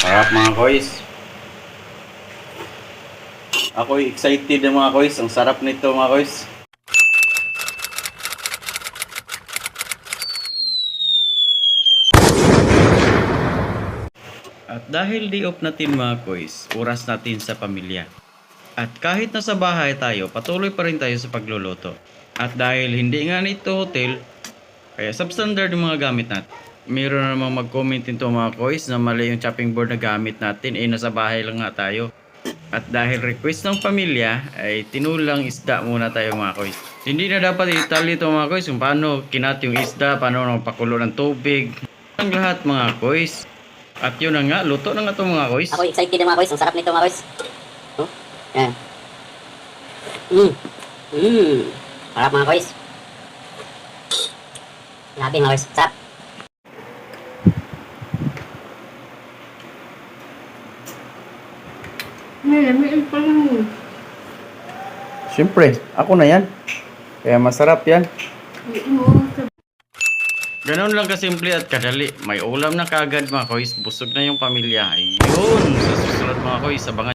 Sarap mga kois. Ako'y excited ng mga kois. Ang sarap nito mga kois. At dahil day off natin mga kois, oras natin sa pamilya. At kahit nasa bahay tayo, patuloy pa rin tayo sa pagluluto. At dahil hindi nga nito hotel, kaya substandard yung mga gamit natin. Meron na namang mag-comment nito mga kois na mali yung chopping board na gamit natin, nasa bahay lang nga tayo. At dahil request ng pamilya, ay tinulang isda muna tayo mga kois. Hindi na dapat i-tally ito mga kois kung paano kinat yung isda, paano pakulo ng tubig. Ang lahat mga kois. At yun na nga, luto na nga ito mga kois. Ako excited mga kois. Ang sarap nito mga kois. Oh, yan. Sarap mga kois. Grabe mga kois. Sarap. May pa lang. Siyempre, ako na yan. Kaya masarap yan. Ganon lang kasimple at kadali. May ulam na kagad mga kois. Busog na yung pamilya. Ayun! Sa susunod mga kois, abangan